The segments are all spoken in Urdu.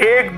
1,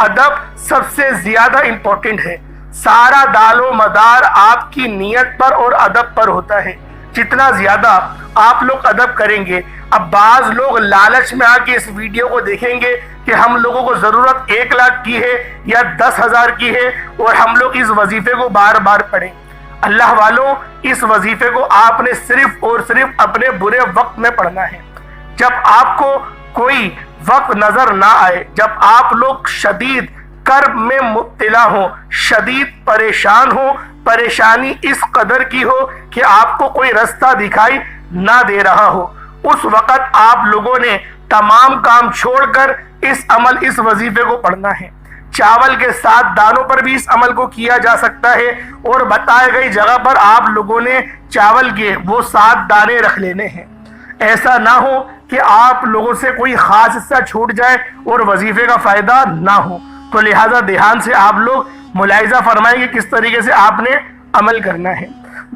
ادب سب سے زیادہ امپورٹنٹ ہے۔ سارا دار و مدار آپ کی نیت پر اور ادب پر ہوتا ہے۔ جتنا زیادہ آپ لوگ ادب کریں گے، اب بعض لوگ لالچ میں آ کے اس ویڈیو کو دیکھیں گے کہ ہم لوگوں کو ضرورت 1 لاکھ کی ہے یا 10,000 کی ہے اور ہم لوگ اس وظیفے کو بار بار پڑھیں۔ اللہ والوں، اس وظیفے کو آپ نے صرف اور صرف اپنے برے وقت میں پڑھنا ہے، جب آپ کو کوئی وقت نظر نہ آئے، جب آپ لوگ شدید کرب میں مبتلا ہو، شدید پریشان ہو، پریشانی اس قدر کی ہو کہ آپ کو کوئی رستہ دکھائی نہ دے رہا ہو، اس وقت آپ لوگوں نے تمام کام چھوڑ کر اس وظیفے کو پڑھنا ہے۔ چاول کے 7 دانوں پر بھی اس عمل کو کیا جا سکتا ہے اور بتائے گئی جگہ پر آپ لوگوں نے چاول کے وہ 7 دانے رکھ لینے ہیں۔ ایسا نہ ہو کہ آپ لوگوں سے کوئی خاص حصہ چھوٹ جائے اور وظیفے کا فائدہ نہ ہو، تو لہذا دھیان سے آپ لوگ ملاحظہ فرمائیں کہ کس طریقے سے آپ نے عمل کرنا ہے۔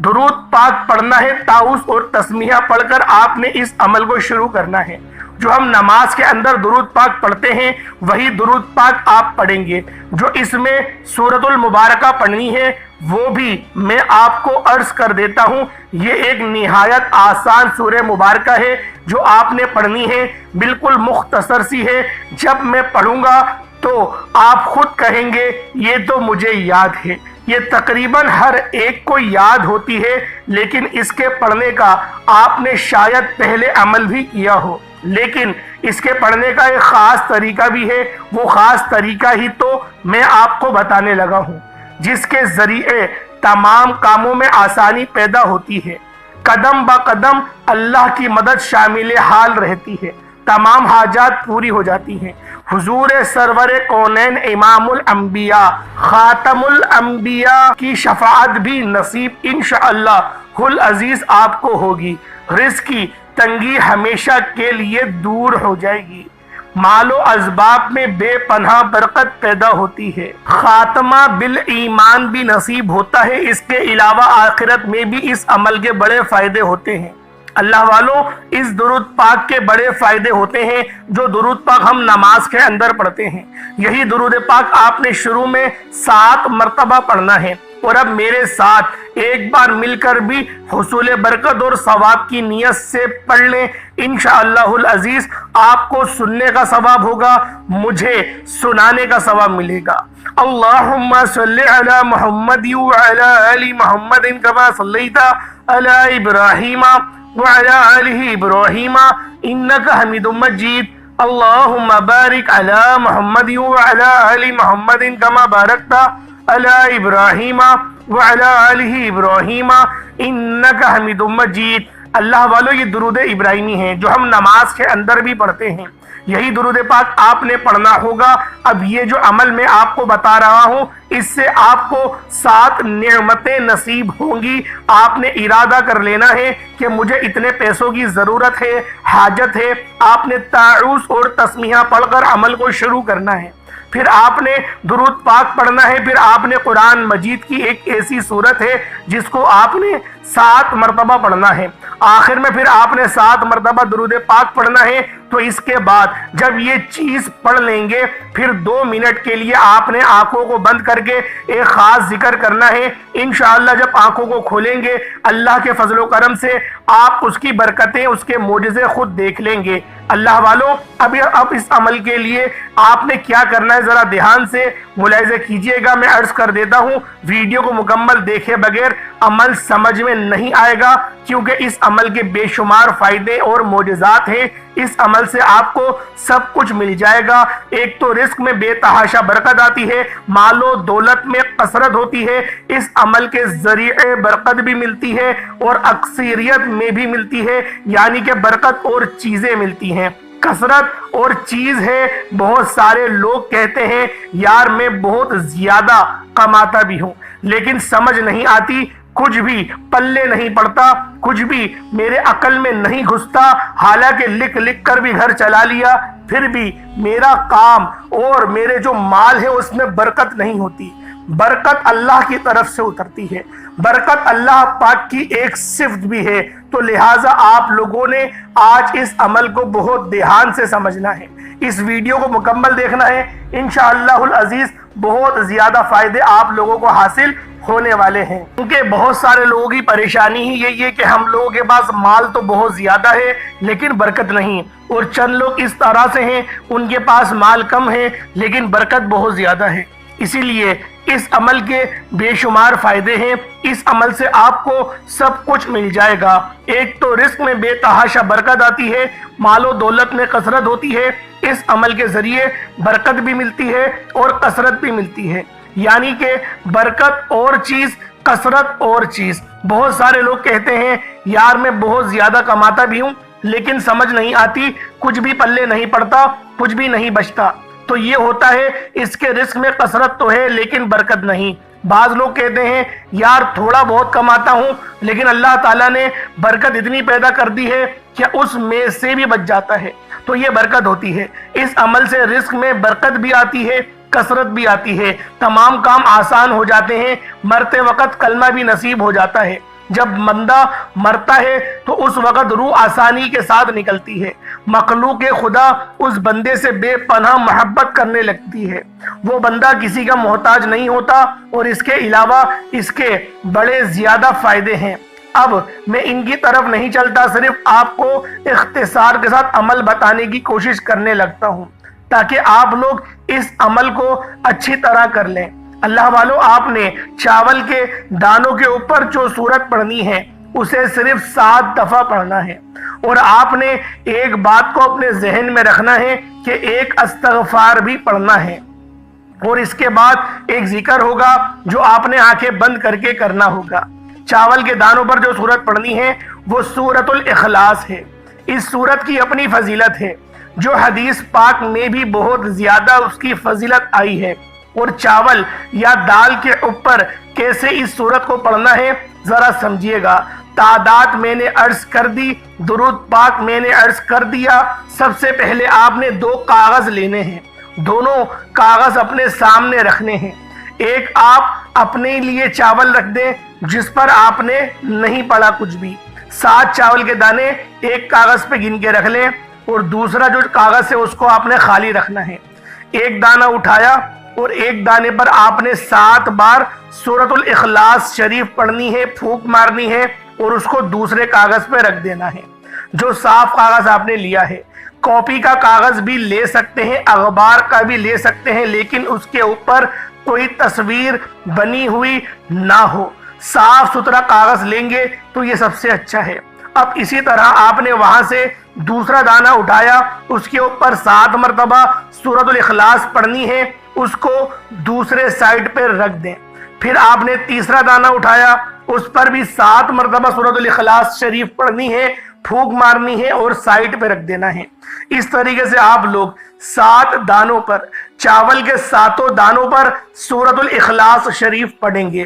درود پاک پڑھنا ہے، تعوذ اور تسمیہ پڑھ کر آپ نے اس عمل کو شروع کرنا ہے۔ جو ہم نماز کے اندر درود پاک پڑھتے ہیں وہی درود پاک آپ پڑھیں گے۔ جو اس میں سورۃ المبارکہ پڑھنی ہے وہ بھی میں آپ کو عرض کر دیتا ہوں، یہ ایک نہایت آسان سورہ مبارکہ ہے جو آپ نے پڑھنی ہے، بالکل مختصر سی ہے۔ جب میں پڑھوں گا تو آپ خود کہیں گے یہ تو مجھے یاد ہے۔ یہ تقریباً ہر ایک کو یاد ہوتی ہے، لیکن اس کے پڑھنے کا آپ نے شاید پہلے عمل بھی کیا ہو، لیکن اس کے پڑھنے کا ایک خاص طریقہ بھی ہے۔ وہ خاص طریقہ ہی تو میں آپ کو بتانے لگا ہوں، جس کے ذریعے تمام کاموں میں آسانی پیدا ہوتی ہے، قدم با قدم اللہ کی مدد شامل حال رہتی ہے، تمام حاجات پوری ہو جاتی ہیں۔ حضور سرور کونین امام الانبیاء خاتم الانبیاء کی شفاعت بھی نصیب انشاءاللہ العزیز آپ کو ہوگی۔ رزق کی تنگی ہمیشہ کے لیے دور ہو جائے گی، مال و اسباب میں بے پناہ برکت پیدا ہوتی ہے، خاتمہ بالایمان بھی نصیب ہوتا ہے۔ اس کے علاوہ آخرت میں بھی اس عمل کے بڑے فائدے ہوتے ہیں۔ اللہ والوں، اس درود پاک کے بڑے فائدے ہوتے ہیں جو درود پاک ہم نماز کے اندر پڑھتے ہیں۔ یہی درود پاک آپ نے شروع میں 7 مرتبہ پڑھنا ہے، اور اب میرے ساتھ ایک بار مل کر بھی حصول برکت اور ثواب کی نیت سے پڑھ لیں، انشاءاللہ العزیز آپ کو سننے کا ثواب ہوگا، مجھے سنانے کا ثواب ملے گا۔ اللہم صلی علی محمد وعلی آل محمد کما صلیت علی ابراہیم وعلی آل ابراہیم انک حمید مجید۔ اللہم بارک علی محمد وعلی آل محمد کما بارکت علی ابراہیم وعلی آل ابراہیم انک حمید مجید۔ اللہ والو، یہ درود ابراہیمی ہے جو ہم نماز کے اندر بھی پڑھتے ہیں، یہی درود پاک آپ نے پڑھنا ہوگا۔ اب یہ جو عمل میں آپ کو بتا رہا ہوں اس سے آپ کو 7 نعمتیں نصیب ہوں گی۔ آپ نے ارادہ کر لینا ہے کہ مجھے اتنے پیسوں کی ضرورت ہے، حاجت ہے، آپ نے تعوذ اور تسمیہ پڑھ کر عمل کو شروع کرنا ہے، پھر آپ نے درود پاک پڑھنا ہے، پھر آپ نے قرآن مجید کی ایک ایسی صورت ہے جس کو آپ نے 7 مرتبہ پڑھنا ہے، آخر میں پھر آپ نے 7 مرتبہ درود پاک پڑھنا ہے۔ تو اس کے بعد جب یہ چیز پڑھ لیں گے پھر 2 منٹ کے لیے آپ نے آنکھوں کو بند کر کے ایک خاص ذکر کرنا ہے۔ انشاءاللہ جب آنکھوں کو کھولیں گے اللہ کے فضل و کرم سے آپ اس کی برکتیں، اس کے معجزے خود دیکھ لیں گے۔ اللہ والوں، اب اس عمل کے لیے آپ نے کیا کرنا ہے ذرا دھیان سے ملاحظہ کیجئے گا۔ میں عرض کر دیتا ہوں، ویڈیو کو مکمل دیکھے بغیر عمل سمجھ میں نہیں آئے گا، کیونکہ اس عمل کے بے شمار فائدے اور معجزات ہیں۔ اس عمل سے آپ کو سب کچھ مل جائے گا۔ ایک تو رزق میں بے تحاشا برکت آتی ہے، مال و دولت میں کثرت ہوتی ہے، اس عمل کے ذریعے برکت بھی ملتی ہے اور اکثریت میں بھی ملتی ہے، یعنی کہ برکت اور چیزیں ملتی ہیں۔ کثرت اور چیز ہے، بہت سارے لوگ کہتے ہیں یار میں بہت زیادہ کماتا بھی ہوں لیکن سمجھ نہیں آتی، کچھ بھی پلے نہیں پڑتا، کچھ بھی میرے عقل میں نہیں گھستا، حالانکہ لکھ لکھ کر بھی گھر چلا لیا، پھر بھی میرا کام اور میرے جو مال ہے اس میں برکت نہیں ہوتی۔ برکت اللہ کی طرف سے اترتی ہے، برکت اللہ پاک کی ایک صفت بھی ہے، تو لہٰذا آپ لوگوں نے آج اس عمل کو بہت دھیان سے سمجھنا ہے۔ اس ویڈیو کو مکمل دیکھنا ہے، انشاءاللہ العزیز بہت زیادہ فائدے آپ لوگوں کو حاصل ہونے والے ہیں، کیونکہ بہت سارے لوگوں کی پریشانی ہی یہی ہے کہ ہم لوگوں کے پاس مال تو بہت زیادہ ہے لیکن برکت نہیں، اور چند لوگ اس طرح سے ہیں ان کے پاس مال کم ہے لیکن برکت بہت زیادہ ہے۔ اسی لیے اس عمل کے بے شمار فائدے ہیں، اس عمل سے آپ کو سب کچھ مل جائے گا۔ ایک تو رزق میں بے تحاشا برکت آتی ہے، مال و دولت میں کثرت ہوتی ہے، اس عمل کے ذریعے برکت بھی ملتی ہے اور کثرت بھی ملتی ہے، یعنی کہ برکت اور چیز، کثرت اور چیز۔ بہت سارے لوگ کہتے ہیں یار میں بہت زیادہ کماتا بھی ہوں لیکن سمجھ نہیں آتی، کچھ بھی پلے نہیں پڑتا، کچھ بھی نہیں بچتا۔ تو یہ ہوتا ہے اس کے رزق میں کثرت تو ہے لیکن برکت نہیں۔ بعض لوگ کہتے ہیں یار تھوڑا بہت کماتا ہوں لیکن اللہ تعالیٰ نے برکت اتنی پیدا کر دی ہے کہ اس میں سے بھی بچ جاتا ہے، تو یہ برکت ہوتی ہے۔ اس عمل سے رزق میں برکت بھی آتی ہے، کثرت بھی آتی ہے، تمام کام آسان ہو جاتے ہیں، مرتے وقت کلمہ بھی نصیب ہو جاتا ہے۔ جب بندہ مرتا ہے تو اس وقت روح آسانی کے ساتھ نکلتی ہے، مخلوق خدا اس بندے سے بے پناہ محبت کرنے لگتی ہے، وہ بندہ کسی کا محتاج نہیں ہوتا، اور اس کے علاوہ اس کے بڑے زیادہ فائدے ہیں۔ اب میں ان کی طرف نہیں چلتا، صرف آپ کو اختصار کے ساتھ عمل بتانے کی کوشش کرنے لگتا ہوں تاکہ آپ لوگ اس عمل کو اچھی طرح کر لیں۔ اللہ والو، آپ نے چاول کے دانوں کے اوپر جو سورت پڑھنی ہے اسے صرف 7 دفعہ پڑھنا ہے، اور آپ نے ایک بات کو اپنے ذہن میں رکھنا ہے کہ ایک استغفار بھی پڑھنا ہے، اور اس کے بعد ایک ذکر ہوگا جو آپ نے آنکھیں بند کر کے کرنا ہوگا۔ چاول کے دانوں پر جو سورت پڑھنی ہے وہ سورۃ الاخلاص ہے۔ اس سورت کی اپنی فضیلت ہے جو حدیث پاک میں بھی بہت زیادہ اس کی فضیلت آئی ہے، اور چاول یا دال کے اوپر کیسے اس سورت کو پڑھنا ہے ذرا سمجھیے گا۔ تعداد میں نے عرض کر دی، درود پاک میں نے عرض کر دیا۔ سب سے پہلے آپ نے 2 کاغذ لینے ہیں، دونوں کاغذ اپنے سامنے رکھنے ہیں۔ ایک آپ اپنے لیے چاول رکھ دیں جس پر آپ نے نہیں پڑھا کچھ بھی، 7 چاول کے دانے ایک کاغذ پہ گن کے رکھ لیں، اور دوسرا جو کاغذ ہے اس کو آپ نے خالی رکھنا ہے۔ ایک دانہ اٹھایا اور ایک دانے پر آپ نے 7 بار سورۃ الاخلاص شریف پڑھنی ہے، پھونک مارنی ہے، اور اس کو دوسرے کاغذ پہ رکھ دینا ہے جو صاف کاغذ آپ نے لیا ہے۔ کاپی کا کاغذ بھی لے سکتے ہیں، اخبار کا بھی لے سکتے ہیں، لیکن اس کے اوپر کوئی تصویر بنی ہوئی نہ ہو، صاف ستھرا کاغذ لیں گے تو یہ سب سے اچھا ہے۔ اب اسی طرح آپ نے وہاں سے دوسرا دانہ اٹھایا، اس کے اوپر 7 مرتبہ سورۃ الاخلاص پڑھنی ہے، اس کو دوسرے سائڈ پہ رکھ دیں۔ پھر آپ نے تیسرا دانہ اٹھایا، اس پر بھی 7 مرتبہ سورۃ الاخلاص شریف پڑھنی ہے، پھونک مارنی ہے اور سائڈ پہ رکھ دینا ہے۔ اس طریقے سے آپ لوگ 7 دانوں پر، چاول کے 7 دانوں پر سورۃ الاخلاص شریف پڑھیں گے۔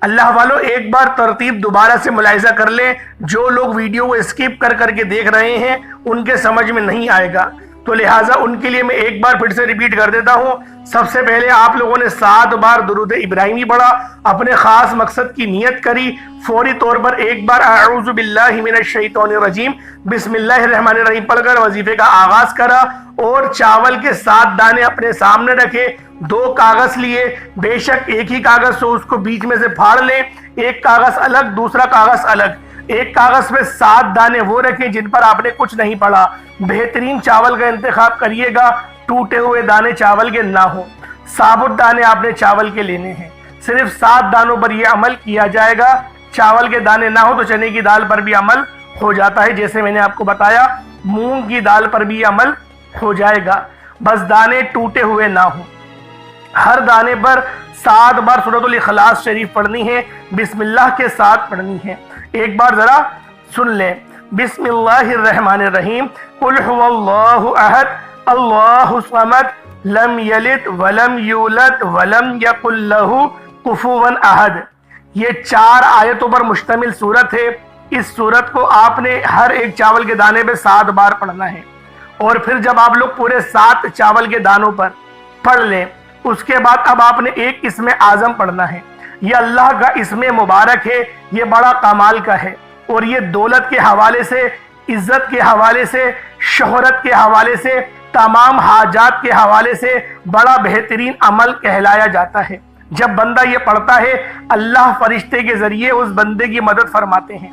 اللہ والو، ایک بار ترتیب دوبارہ سے ملاحظہ کر لیں، جو لوگ ویڈیو کو اسکپ کر کر کے دیکھ رہے ہیں ان کے سمجھ میں نہیں آئے گا، تو لہٰذا ان کے لیے میں ایک بار پھر سے ریپیٹ کر دیتا ہوں۔ سب سے پہلے آپ لوگوں نے 7 بار درود ابراہیمی پڑھا، اپنے خاص مقصد کی نیت کری، فوری طور پر ایک بار اعوذ باللہ من الشیطان الرجیم بسم اللہ الرحمن الرحیم پڑھ کر وظیفے کا آغاز کرا، اور چاول کے 7 دانے اپنے سامنے رکھے، 2 کاغذ لیے، بے شک ایک ہی کاغذ ہو اس کو بیچ میں سے پھاڑ لیں، ایک کاغذ الگ دوسرا کاغذ الگ، ایک کاغذ پہ 7 دانے وہ رکھیں جن پر آپ نے کچھ نہیں پڑھا۔ بہترین چاول کا انتخاب کریے گا، ٹوٹے ہوئے دانے چاول کے نہ ہوں، ثابت دانے آپ نے چاول کے لینے ہیں۔ صرف 7 دانوں پر یہ عمل کیا جائے گا، چاول کے دانے نہ ہو تو چنے کی دال پر بھی عمل ہو جاتا ہے، جیسے میں نے آپ کو بتایا مونگ کی دال پر بھی عمل ہو جائے گا، بس دانے ٹوٹے ہوئے نہ ہوں۔ ہر دانے پر 7 بار سورۃ الاخلاص شریف پڑھنی ہے، بسم اللہ کے ساتھ پڑھنی ہے۔ ایک بار ذرا سن لیں، بسم اللہ الرحمن الرحیم، قل هو اللہ احد اللہ الصمد لم یلد ولم یولد ولم یکن لہ کفوا احد۔ یہ 4 آیتوں پر مشتمل سورت ہے۔ اس سورت کو آپ نے ہر ایک چاول کے دانے پہ 7 بار پڑھنا ہے، اور پھر جب آپ لوگ پورے 7 چاول کے دانوں پر پڑھ لیں، اس کے بعد اب آپ نے ایک اسم اعظم پڑھنا ہے۔ یہ اللہ کا اسم مبارک ہے، یہ بڑا کمال کا ہے، اور یہ دولت کے حوالے سے، عزت کے حوالے سے، شہرت کے حوالے سے تمام حاجات کے حوالے سے بڑا بہترین عمل کہلایا جاتا ہے۔ جب بندہ یہ پڑھتا ہے اللہ فرشتے کے ذریعے اس بندے کی مدد فرماتے ہیں۔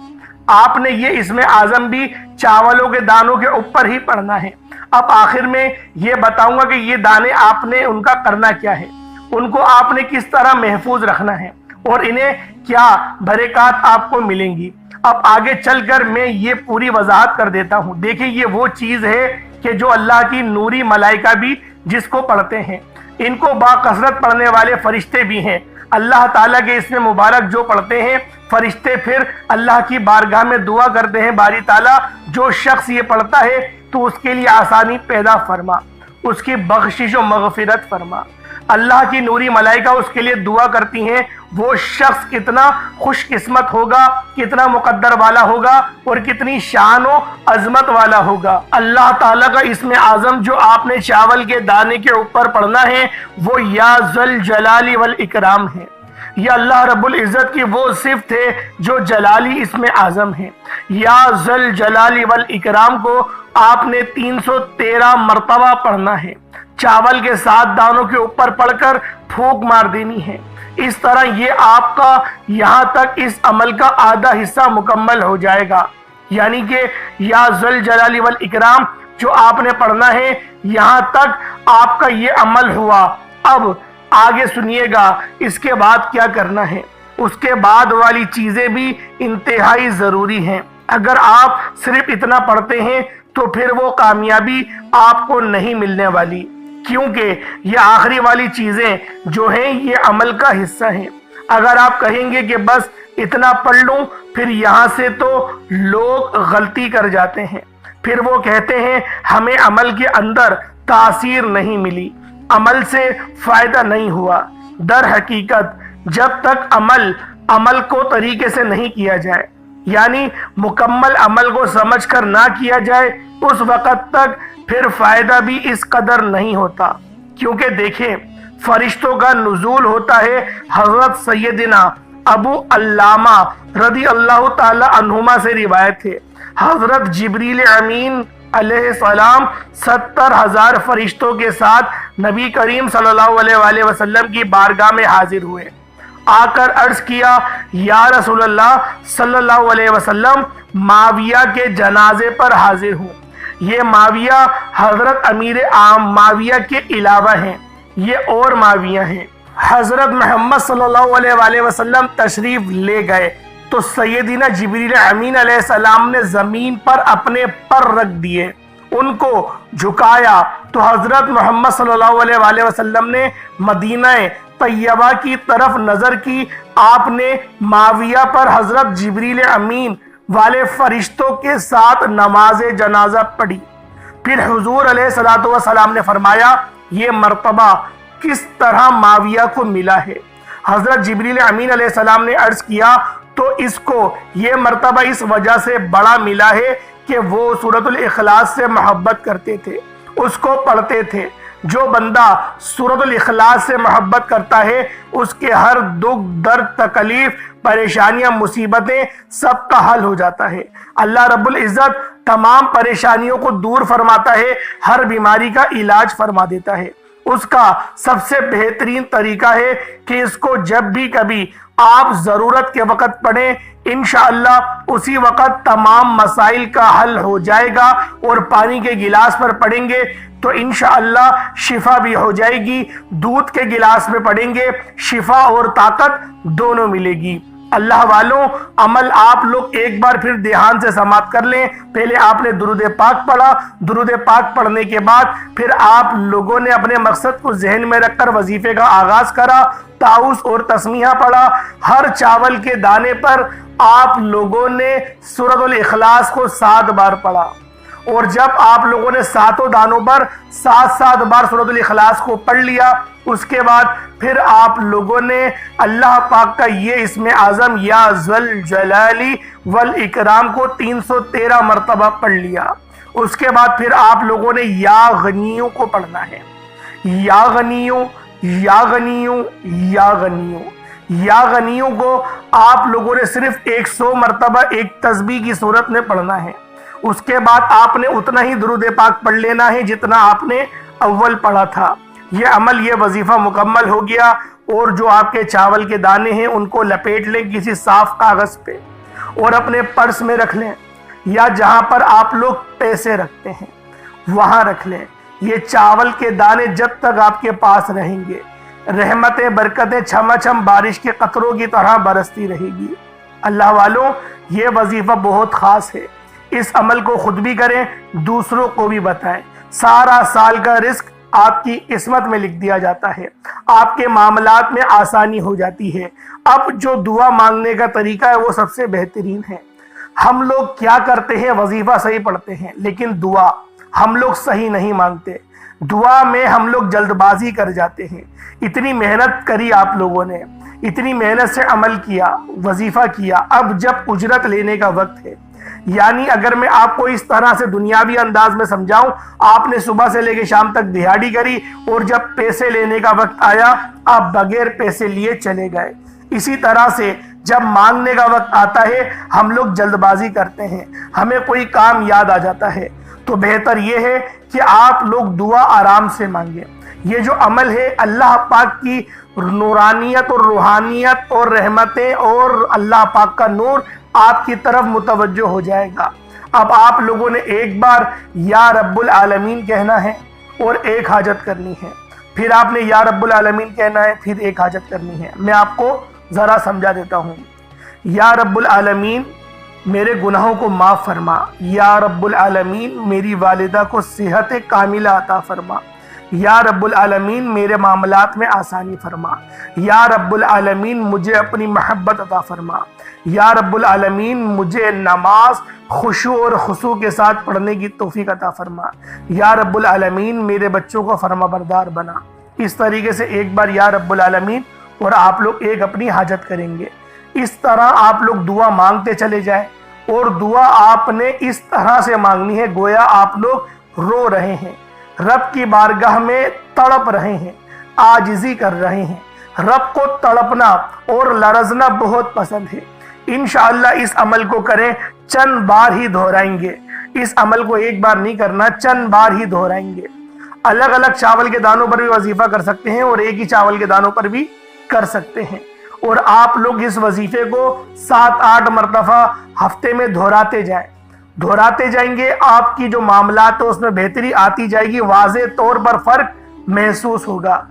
آپ نے یہ اسم اعظم بھی چاولوں کے دانوں کے اوپر ہی پڑھنا ہے۔ اب آخر میں یہ بتاؤں گا کہ یہ دانے آپ نے ان کا کرنا کیا ہے، ان کو آپ نے کس طرح محفوظ رکھنا ہے اور انہیں کیا برکات آپ کو ملیں گی۔ اب آگے چل کر میں یہ پوری وضاحت کر دیتا ہوں۔ دیکھیں یہ وہ چیز ہے کہ جو اللہ کی نوری ملائکہ بھی جس کو پڑھتے ہیں، ان کو باکثرت پڑھنے والے فرشتے بھی ہیں۔ اللہ تعالیٰ کے اسم مبارک جو پڑھتے ہیں، فرشتے پھر اللہ کی بارگاہ میں دعا کرتے ہیں، باری تعالیٰ جو شخص یہ پڑھتا ہے تو اس کے لیے آسانی پیدا فرما، اس کی بخشش و مغفرت فرما۔ اللہ کی نوری ملائکہ اس کے لیے دعا کرتی ہیں، وہ شخص کتنا خوش قسمت ہوگا، کتنا مقدر والا ہوگا اور کتنی شان و عظمت والا ہوگا۔ اللہ تعالیٰ کا اسم اعظم جو آپ نے چاول کے دانے کے اوپر پڑھنا ہے وہ یا ذل جلال والاکرام ہے۔ یہ اللہ رب العزت کی وہ صفت ہے جو جلالی اسم اعظم ہے۔ یا ذل جلال والاکرام کو آپ نے 313 مرتبہ پڑھنا ہے۔ چاول کے 7 دانوں کے اوپر پڑھ کر پھونک مار دینی ہے۔ اس طرح یہ آپ کا یہاں تک اس عمل کا آدھا حصہ مکمل ہو جائے گا، یعنی کہ یا ذل جلال والاکرام جو آپ نے پڑھنا ہے یہاں تک آپ کا یہ عمل ہوا۔ اب آگے سنیے گا اس کے بعد کیا کرنا ہے۔ اس کے بعد والی چیزیں بھی انتہائی ضروری ہیں۔ اگر آپ صرف اتنا پڑھتے ہیں تو پھر وہ کامیابی آپ کو نہیں ملنے والی، کیونکہ یہ آخری والی چیزیں جو ہیں یہ عمل کا حصہ ہیں۔ اگر آپ کہیں گے کہ بس اتنا پڑھ لوں، پھر یہاں سے تو لوگ غلطی کر جاتے ہیں، پھر وہ کہتے ہیں ہمیں عمل کے اندر تاثیر نہیں ملی، عمل سے فائدہ نہیں ہوا۔ در حقیقت جب تک عمل کو طریقے سے نہیں کیا جائے، یعنی مکمل عمل کو سمجھ کر نہ کیا جائے، اس وقت تک پھر فائدہ بھی اس قدر نہیں ہوتا۔ کیونکہ دیکھیں فرشتوں کا نزول ہوتا ہے، حضرت سیدنا ابو علامہ رضی اللہ تعالی عنہما سے روایت ہے، حضرت جبریل امین علیہ السلام 70,000 فرشتوں کے ساتھ نبی کریم صلی اللہ علیہ وآلہ وسلم کی بارگاہ میں حاضر ہوئے۔ آ کر عرض کیا یا رسول اللہ صلی اللہ علیہ وسلم، معاویہ کے جنازے پر حاضر ہوں۔ یہ معاویہ حضرت امیر عام معاویہ کے علاوہ ہیں، یہ اور معاویہ ہیں۔ حضرت محمد صلی اللہ علیہ وآلہ وسلم تشریف لے گئے تو سیدنا جبریل امین علیہ السلام نے زمین پر اپنے پر رکھ دیے، ان کو جھکایا تو حضرت محمد صلی اللہ علیہ وآلہ وسلم نے مدینہ طیبہ کی طرف نظر کی۔ آپ نے معاویہ پر حضرت جبریل امین والے فرشتوں کے ساتھ نماز جنازہ پڑھی۔ پھر حضور علیہ الصلوۃ والسلام نے فرمایا یہ مرتبہ کس طرح معاویہ کو ملا ہے؟ حضرت جبریل امین علیہ السلام نے عرض کیا تو اس کو یہ مرتبہ اس وجہ سے بڑا ملا ہے کہ وہ سورۃ الاخلاص سے محبت کرتے تھے، اس کو پڑھتے تھے۔ جو بندہ سورۃ الاخلاص سے محبت کرتا ہے اس کے ہر دکھ درد تکلیف پریشانیاں مصیبتیں سب کا حل ہو جاتا ہے۔ اللہ رب العزت تمام پریشانیوں کو دور فرماتا ہے، ہر بیماری کا علاج فرما دیتا ہے۔ اس کا سب سے بہترین طریقہ ہے کہ اس کو جب بھی کبھی آپ ضرورت کے وقت پڑھیں، انشاءاللہ اسی وقت تمام مسائل کا حل ہو جائے گا، اور پانی کے گلاس پر پڑھیں گے تو انشاءاللہ شفا بھی ہو جائے گی، دودھ کے گلاس میں پڑھیں گے شفا اور طاقت دونوں ملے گی۔ اللہ والوں عمل آپ لوگ ایک بار پھر دھیان سے سماعت کر لیں۔ پہلے آپ نے درود پاک پڑھا، درود پاک پڑھنے کے بعد پھر آپ لوگوں نے اپنے مقصد کو ذہن میں رکھ کر وظیفے کا آغاز کرا، تعوذ اور تسمیہ پڑھا۔ ہر چاول کے دانے پر آپ لوگوں نے سورۃ الاخلاص کو 7 بار پڑھا، اور جب آپ لوگوں نے 7 دانوں پر 7 بار سورۃ الاخلاص کو پڑھ لیا، اس کے بعد پھر آپ لوگوں نے اللہ پاک کا یہ اسم اعظم یا ذل جلالی والاکرام کو 313 مرتبہ پڑھ لیا۔ اس کے بعد پھر آپ لوگوں نے یا غنیوں کو پڑھنا ہے، یا غنیوں یا غنیوں یا غنیوں یا غنیوں کو آپ لوگوں نے صرف 100 مرتبہ ایک تسبیح کی صورت میں پڑھنا ہے۔ اس کے بعد آپ نے اتنا ہی درود پاک پڑھ لینا ہے جتنا آپ نے اول پڑھا تھا۔ یہ عمل، یہ وظیفہ مکمل ہو گیا، اور جو آپ کے چاول کے دانے ہیں ان کو لپیٹ لیں کسی صاف کاغذ پہ اور اپنے پرس میں رکھ لیں، یا جہاں پر آپ لوگ پیسے رکھتے ہیں وہاں رکھ لیں۔ یہ چاول کے دانے جب تک آپ کے پاس رہیں گے، رحمتیں برکتیں چھما چھم بارش کے قطروں کی طرح برستی رہے گی۔ اللہ والوں، یہ وظیفہ بہت خاص ہے، اس عمل کو خود بھی کریں، دوسروں کو بھی بتائیں۔ سارا سال کا رزق آپ کی قسمت میں لکھ دیا جاتا ہے، آپ کے معاملات میں آسانی ہو جاتی ہے۔ اب جو دعا مانگنے کا طریقہ ہے وہ سب سے بہترین ہے۔ ہم لوگ کیا کرتے ہیں، وظیفہ صحیح پڑھتے ہیں لیکن دعا ہم لوگ صحیح نہیں مانگتے۔ دعا میں ہم لوگ جلد بازی کر جاتے ہیں۔ اتنی محنت کری آپ لوگوں نے، اتنی محنت سے عمل کیا، وظیفہ کیا، اب جب اجرت لینے کا وقت ہے، یعنی اگر میں آپ کو اس طرح سے دنیاوی انداز میں سمجھاؤں، آپ نے صبح سے لے کے شام تک دہاڑی کری اور جب پیسے لینے کا وقت آیا آپ بغیر پیسے لیے چلے گئے۔ اسی طرح سے جب مانگنے کا وقت آتا ہے ہم لوگ جلد بازی کرتے ہیں، ہمیں کوئی کام یاد آ جاتا ہے، تو بہتر یہ ہے کہ آپ لوگ دعا آرام سے مانگیں۔ یہ جو عمل ہے اللہ پاک کی نورانیت اور روحانیت اور رحمتیں اور اللہ پاک کا نور آپ کی طرف متوجہ ہو جائے گا۔ اب آپ لوگوں نے ایک بار یا رب العالمین کہنا ہے اور ایک حاجت کرنی ہے، پھر آپ نے یا رب العالمین کہنا ہے، پھر ایک حاجت کرنی ہے۔ میں آپ کو ذرا سمجھا دیتا ہوں۔ یا رب العالمین میرے گناہوں کو معاف فرما، یا رب العالمین میری والدہ کو صحت کاملہ عطا فرما، یا رب العالمین میرے معاملات میں آسانی فرما، یا رب العالمین مجھے اپنی محبت عطا فرما، یا رب العالمین مجھے نماز خشوع اور خضوع کے ساتھ پڑھنے کی توفیق عطا فرما، یا رب العالمین میرے بچوں کو فرما بردار بنا۔ اس طریقے سے ایک بار یا رب العالمین اور آپ لوگ ایک اپنی حاجت کریں گے۔ اس طرح آپ لوگ دعا مانگتے چلے جائیں، اور دعا آپ نے اس طرح سے مانگنی ہے گویا آپ لوگ رو رہے ہیں، رب کی بارگاہ میں تڑپ رہے ہیں، عاجزی کر رہے ہیں۔ رب کو تڑپنا اور لرزنا بہت پسند ہے۔ انشاءاللہ اس عمل کو کریں، چند بار ہی دہرائیں گے۔ اس عمل کو ایک بار نہیں کرنا، چند بار ہی دہرائیں گے۔ الگ الگ چاول کے دانوں پر بھی وظیفہ کر سکتے ہیں اور ایک ہی چاول کے دانوں پر بھی کر سکتے ہیں، اور آپ لوگ اس وظیفے کو 7-8 مرتبہ ہفتے میں دہراتے جائیں گے۔ آپ کی جو معاملات ہیں اس میں بہتری آتی جائے گی، واضح طور پر فرق محسوس ہوگا۔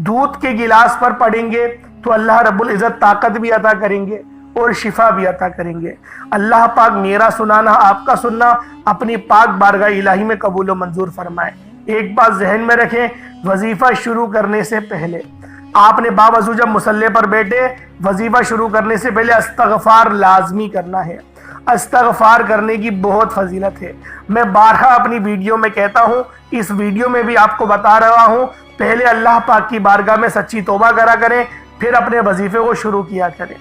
دودھ کے گلاس پر پڑیں گے تو اللہ رب العزت طاقت بھی عطا کریں گے اور شفا بھی عطا کریں گے۔ اللہ پاک میرا سنانا، آپ کا سننا اپنی پاک بارگاہ الہی میں قبول و منظور فرمائے۔ ایک بات ذہن میں رکھیں، وظیفہ شروع کرنے سے پہلے آپ نے باوضو جب مصلی پر بیٹھے، وظیفہ شروع کرنے سے پہلے استغفار لازمی کرنا ہے۔ استغفار کرنے کی بہت فضیلت ہے۔ میں بارہا اپنی ویڈیو میں کہتا ہوں، اس ویڈیو میں بھی آپ کو بتا رہا ہوں، پہلے اللہ پاک کی بارگاہ میں سچی توبہ کرا کریں، پھر اپنے وظیفے کو شروع کیا کریں۔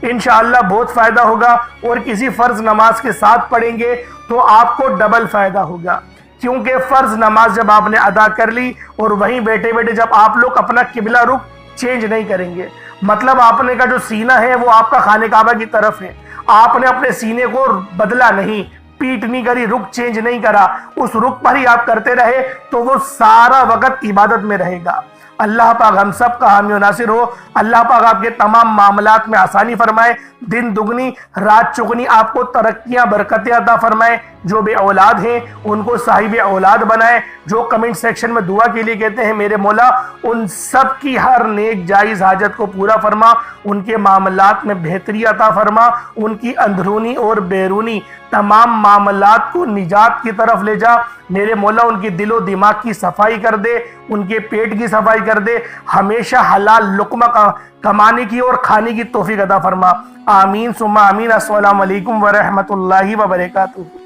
انشاءاللہ بہت فائدہ ہوگا، اور کسی فرض نماز کے ساتھ پڑھیں گے تو آپ کو ڈبل فائدہ ہوگا، کیونکہ فرض نماز جب آپ نے ادا کر لی اور وہیں بیٹھے بیٹھے جب آپ لوگ اپنا قبلہ رخ چینج نہیں کریں گے، مطلب آپ نے کا جو سینہ ہے وہ آپ کا خانہ کعبہ کی طرف ہے، آپ نے اپنے سینے کو بدلا نہیں، پیٹ نہیں کری، رخ چینج نہیں کرا، اس رخ پر ہی آپ کرتے رہے تو وہ سارا وقت عبادت میں رہے گا۔ اللہ پاک ہم سب کا حامی و ناصر ہو۔ اللہ پاک آپ کے تمام معاملات میں آسانی فرمائے، دن دگنی رات چگنی آپ کو ترقیاں برکتیں عطا فرمائے۔ جو بے اولاد ہیں ان کو صاحب اولاد بنائے۔ جو کمنٹ سیکشن میں دعا کے لیے کہتے ہیں میرے مولا، ان سب کی ہر نیک جائز حاجت کو پورا فرما، ان کے معاملات میں بہتری عطا فرما، ان کی اندرونی اور بیرونی تمام معاملات کو نجات کی طرف لے جا۔ میرے مولا ان کی دل و دماغ کی صفائی کر دے، ان کے پیٹ کی صفائی کر دے، ہمیشہ حلال لقمہ کمانے کی اور کھانے کی توفیق عطا فرما۔ آمین ثم آمین۔ السلام علیکم ورحمۃ اللہ وبرکاتہ۔